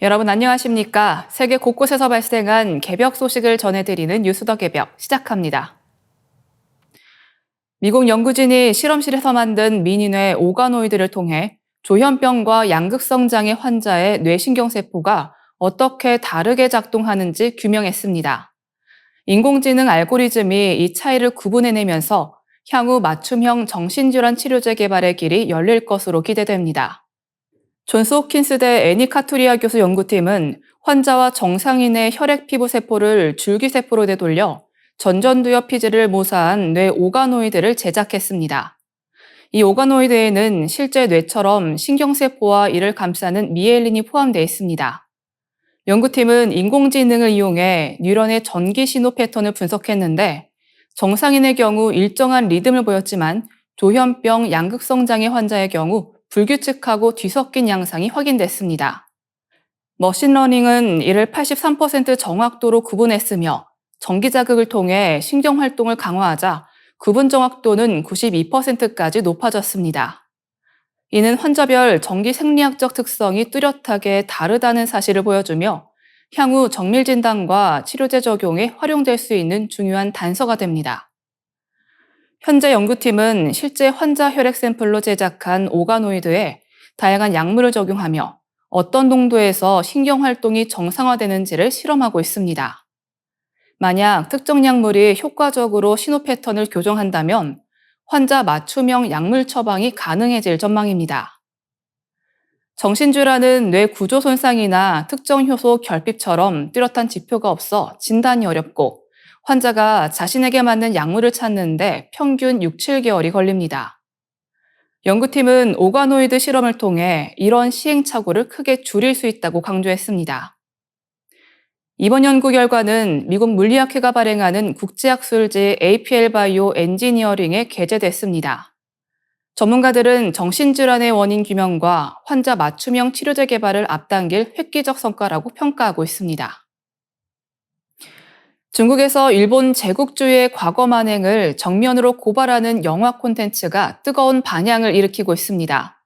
여러분 안녕하십니까? 세계 곳곳에서 발생한 개벽 소식을 전해드리는 뉴스 더 개벽 시작합니다. 미국 연구진이 실험실에서 만든 미니뇌 오가노이드를 통해 조현병과 양극성 장애 환자의 뇌신경세포가 어떻게 다르게 작동하는지 규명했습니다. 인공지능 알고리즘이 이 차이를 구분해내면서 향후 맞춤형 정신질환 치료제 개발의 길이 열릴 것으로 기대됩니다. 존스 홉킨스대 애니카투리아 교수 연구팀은 환자와 정상인의 혈액 피부 세포를 줄기세포로 되돌려 전전두엽 피질을 모사한 뇌 오가노이드를 제작했습니다. 이 오가노이드에는 실제 뇌처럼 신경세포와 이를 감싸는 미엘린이 포함되어 있습니다. 연구팀은 인공지능을 이용해 뉴런의 전기 신호 패턴을 분석했는데 정상인의 경우 일정한 리듬을 보였지만 조현병 양극성 장애 환자의 경우 불규칙하고 뒤섞인 양상이 확인됐습니다. 머신러닝은 이를 83% 정확도로 구분했으며 전기 자극을 통해 신경 활동을 강화하자 구분 정확도는 92%까지 높아졌습니다. 이는 환자별 전기 생리학적 특성이 뚜렷하게 다르다는 사실을 보여주며 향후 정밀 진단과 치료제 적용에 활용될 수 있는 중요한 단서가 됩니다. 현재 연구팀은 실제 환자 혈액 샘플로 제작한 오가노이드에 다양한 약물을 적용하며 어떤 농도에서 신경 활동이 정상화되는지를 실험하고 있습니다. 만약 특정 약물이 효과적으로 신호 패턴을 교정한다면 환자 맞춤형 약물 처방이 가능해질 전망입니다. 정신질환은 뇌 구조 손상이나 특정 효소 결핍처럼 뚜렷한 지표가 없어 진단이 어렵고 환자가 자신에게 맞는 약물을 찾는데 평균 6, 7개월이 걸립니다. 연구팀은 오가노이드 실험을 통해 이런 시행착오를 크게 줄일 수 있다고 강조했습니다. 이번 연구 결과는 미국 물리학회가 발행하는 국제학술지 APL 바이오 엔지니어링에 게재됐습니다. 전문가들은 정신질환의 원인 규명과 환자 맞춤형 치료제 개발을 앞당길 획기적 성과라고 평가하고 있습니다. 중국에서 일본 제국주의의 과거 만행을 정면으로 고발하는 영화 콘텐츠가 뜨거운 반향을 일으키고 있습니다.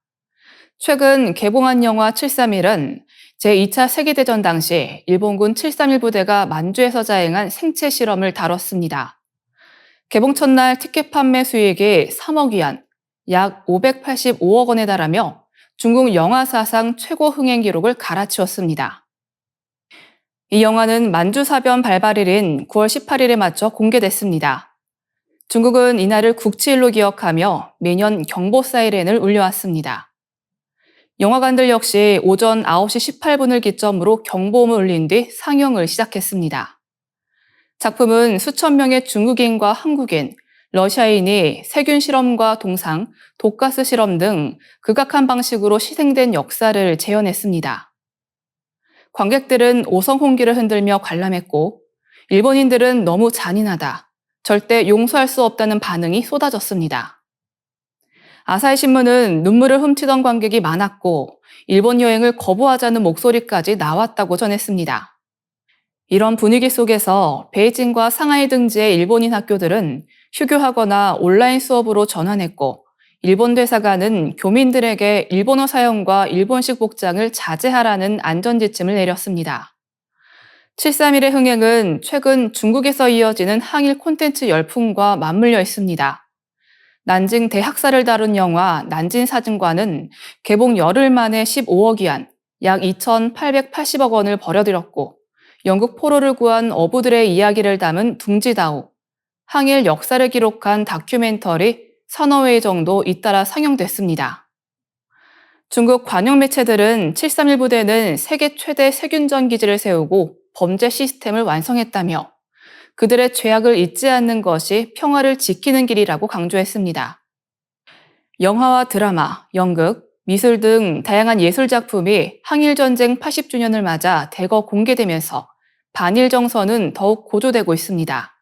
최근 개봉한 영화 731은 제2차 세계대전 당시 일본군 731 부대가 만주에서 자행한 생체 실험을 다뤘습니다. 개봉 첫날 티켓 판매 수익이 3억 위안, 약 585억 원에 달하며 중국 영화 사상 최고 흥행 기록을 갈아치웠습니다. 이 영화는 만주사변 발발일인 9월 18일에 맞춰 공개됐습니다. 중국은 이날을 국치일로 기억하며 매년 경보 사이렌을 울려왔습니다. 영화관들 역시 오전 9시 18분을 기점으로 경보음을 울린 뒤 상영을 시작했습니다. 작품은 수천 명의 중국인과 한국인, 러시아인이 세균 실험과 동상, 독가스 실험 등 극악한 방식으로 희생된 역사를 재현했습니다. 관객들은 오성홍기를 흔들며 관람했고 일본인들은 너무 잔인하다, 절대 용서할 수 없다는 반응이 쏟아졌습니다. 아사히 신문은 눈물을 훔치던 관객이 많았고 일본 여행을 거부하자는 목소리까지 나왔다고 전했습니다. 이런 분위기 속에서 베이징과 상하이 등지의 일본인 학교들은 휴교하거나 온라인 수업으로 전환했고 일본 대사관은 교민들에게 일본어 사용과 일본식 복장을 자제하라는 안전지침을 내렸습니다. 731의 흥행은 최근 중국에서 이어지는 항일 콘텐츠 열풍과 맞물려 있습니다. 난징 대학살을 다룬 영화 난징사진관은 개봉 열흘 만에 15억 위안, 약 2,880억 원을 벌어들였고 영국 포로를 구한 어부들의 이야기를 담은 둥지다오, 항일 역사를 기록한 다큐멘터리 서너 회 정도 잇따라 상영됐습니다. 중국 관영 매체들은 731 부대는 세계 최대 세균전 기지를 세우고 범죄 시스템을 완성했다며 그들의 죄악을 잊지 않는 것이 평화를 지키는 길이라고 강조했습니다. 영화와 드라마, 연극, 미술 등 다양한 예술 작품이 항일전쟁 80주년을 맞아 대거 공개되면서 반일 정서는 더욱 고조되고 있습니다.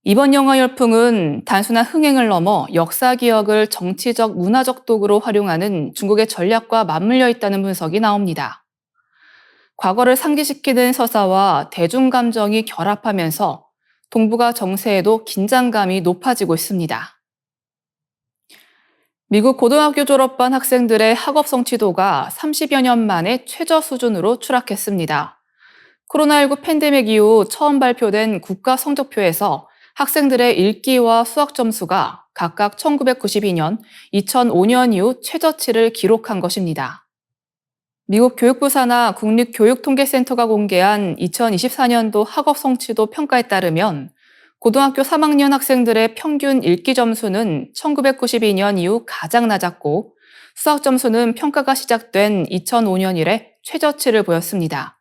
이번 영화 열풍은 단순한 흥행을 넘어 역사 기억을 정치적, 문화적 도구로 활용하는 중국의 전략과 맞물려 있다는 분석이 나옵니다. 과거를 상기시키는 서사와 대중 감정이 결합하면서 동북아 정세에도 긴장감이 높아지고 있습니다. 미국 고등학교 졸업반 학생들의 학업 성취도가 30여 년 만에 최저 수준으로 추락했습니다. 코로나19 팬데믹 이후 처음 발표된 국가 성적표에서 학생들의 읽기와 수학 점수가 각각 1992년, 2005년 이후 최저치를 기록한 것입니다. 미국 교육부 산하 국립교육통계센터가 공개한 2024년도 학업 성취도 평가에 따르면 고등학교 3학년 학생들의 평균 읽기 점수는 1992년 이후 가장 낮았고 수학 점수는 평가가 시작된 2005년 이래 최저치를 보였습니다.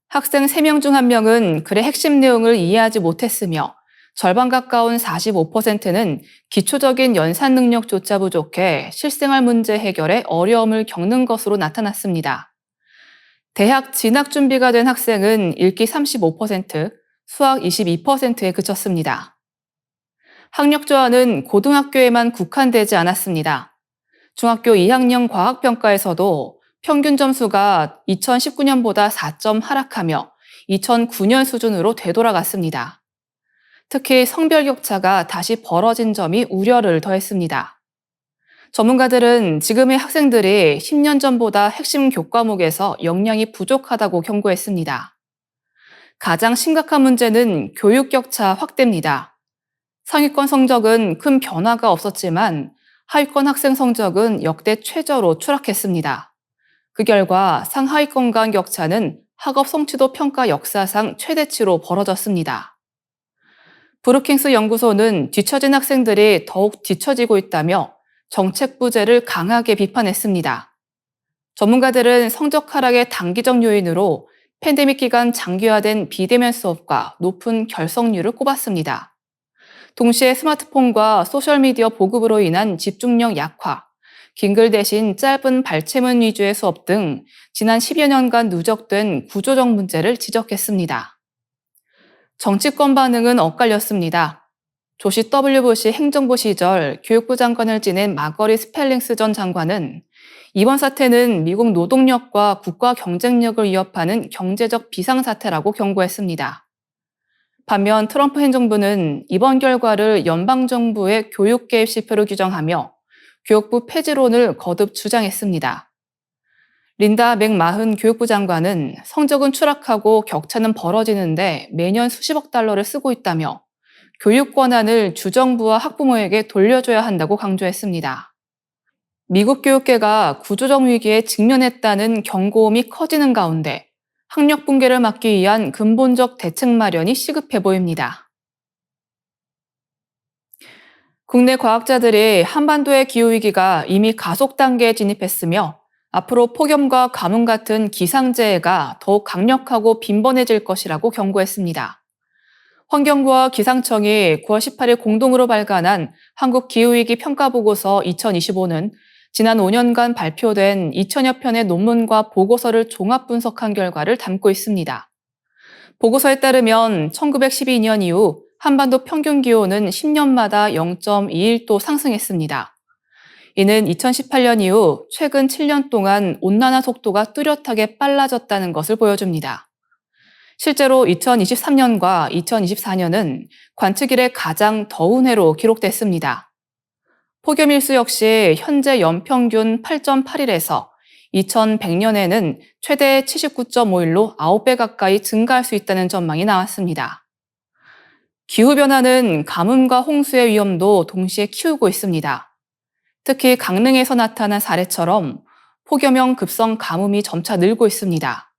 학생 3명 중 1명은 글의 핵심 내용을 이해하지 못했으며 절반 가까운 45%는 기초적인 연산 능력조차 부족해 실생활 문제 해결에 어려움을 겪는 것으로 나타났습니다. 대학 진학 준비가 된 학생은 읽기 35%, 수학 22%에 그쳤습니다. 학력 저하는 고등학교에만 국한되지 않았습니다. 중학교 2학년 과학평가에서도 평균 점수가 2019년보다 4점 하락하며 2009년 수준으로 되돌아갔습니다. 특히 성별 격차가 다시 벌어진 점이 우려를 더했습니다. 전문가들은 지금의 학생들이 10년 전보다 핵심 교과목에서 역량이 부족하다고 경고했습니다. 가장 심각한 문제는 교육 격차 확대입니다. 상위권 성적은 큰 변화가 없었지만 하위권 학생 성적은 역대 최저로 추락했습니다. 그 결과 상하위권 간 격차는 학업 성취도 평가 역사상 최대치로 벌어졌습니다. 브루킹스 연구소는 뒤처진 학생들이 더욱 뒤처지고 있다며 정책 부재를 강하게 비판했습니다. 전문가들은 성적 하락의 단기적 요인으로 팬데믹 기간 장기화된 비대면 수업과 높은 결석률을 꼽았습니다. 동시에 스마트폰과 소셜미디어 보급으로 인한 집중력 약화, 긴 글 대신 짧은 발췌문 위주의 수업 등 지난 10여 년간 누적된 구조적 문제를 지적했습니다. 정치권 반응은 엇갈렸습니다. 조시 W. 부시 행정부 시절 교육부 장관을 지낸 마거리 스펠링스 전 장관은 이번 사태는 미국 노동력과 국가 경쟁력을 위협하는 경제적 비상사태라고 경고했습니다. 반면 트럼프 행정부는 이번 결과를 연방정부의 교육 개입 실패로 규정하며 교육부 폐지론을 거듭 주장했습니다. 린다 맥마흔 교육부 장관은 성적은 추락하고 격차는 벌어지는데 매년 수십억 달러를 쓰고 있다며 교육 권한을 주정부와 학부모에게 돌려줘야 한다고 강조했습니다. 미국 교육계가 구조적 위기에 직면했다는 경고음이 커지는 가운데 학력 붕괴를 막기 위한 근본적 대책 마련이 시급해 보입니다. 국내 과학자들이 한반도의 기후위기가 이미 가속 단계에 진입했으며 앞으로 폭염과 가뭄 같은 기상재해가 더욱 강력하고 빈번해질 것이라고 경고했습니다. 환경부와 기상청이 9월 18일 공동으로 발간한 한국기후위기 평가보고서 2025는 지난 5년간 발표된 2천여 편의 논문과 보고서를 종합 분석한 결과를 담고 있습니다. 보고서에 따르면 1912년 이후 한반도 평균 기온은 10년마다 0.21도 상승했습니다. 이는 2018년 이후 최근 7년 동안 온난화 속도가 뚜렷하게 빨라졌다는 것을 보여줍니다. 실제로 2023년과 2024년은 관측 이래 가장 더운 해로 기록됐습니다. 폭염일수 역시 현재 연평균 8.8일에서 2100년에는 최대 79.5일로 9배 가까이 증가할 수 있다는 전망이 나왔습니다. 기후변화는 가뭄과 홍수의 위험도 동시에 키우고 있습니다. 특히 강릉에서 나타난 사례처럼 폭염형 급성 가뭄이 점차 늘고 있습니다.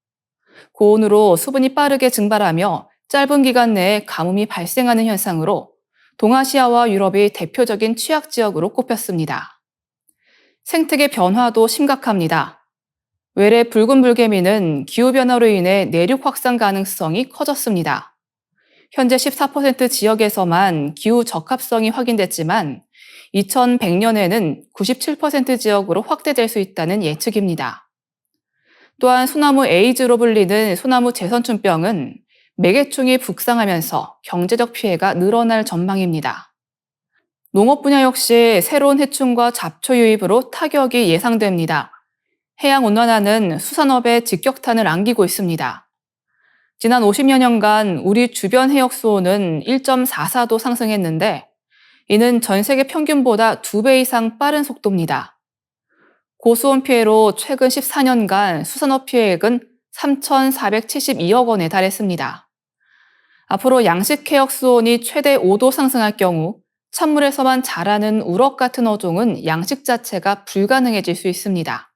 고온으로 수분이 빠르게 증발하며 짧은 기간 내에 가뭄이 발생하는 현상으로 동아시아와 유럽이 대표적인 취약 지역으로 꼽혔습니다. 생태계 변화도 심각합니다. 외래 붉은 불개미는 기후변화로 인해 내륙 확산 가능성이 커졌습니다. 현재 14% 지역에서만 기후 적합성이 확인됐지만 2100년에는 97% 지역으로 확대될 수 있다는 예측입니다. 또한 소나무 에이즈로 불리는 소나무 재선충병은 매개충이 북상하면서 경제적 피해가 늘어날 전망입니다. 농업 분야 역시 새로운 해충과 잡초 유입으로 타격이 예상됩니다. 해양 온난화는 수산업에 직격탄을 안기고 있습니다. 지난 50여 년간 우리 주변 해역 수온은 1.44도 상승했는데 이는 전 세계 평균보다 2배 이상 빠른 속도입니다. 고수온 피해로 최근 14년간 수산업 피해액은 3,472억 원에 달했습니다. 앞으로 양식 해역 수온이 최대 5도 상승할 경우 찬물에서만 자라는 우럭 같은 어종은 양식 자체가 불가능해질 수 있습니다.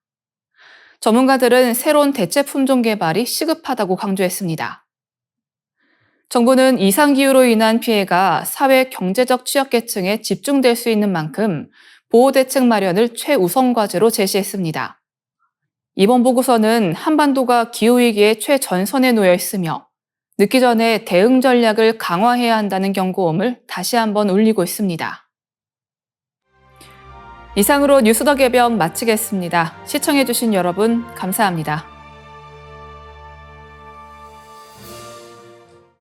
전문가들은 새로운 대체 품종 개발이 시급하다고 강조했습니다. 정부는 이상기후로 인한 피해가 사회 경제적 취약계층에 집중될 수 있는 만큼 보호대책 마련을 최우선 과제로 제시했습니다. 이번 보고서는 한반도가 기후위기의 최전선에 놓여 있으며 늦기 전에 대응 전략을 강화해야 한다는 경고음을 다시 한번 울리고 있습니다. 이상으로 뉴스 더 개병 마치겠습니다. 시청해주신 여러분 감사합니다.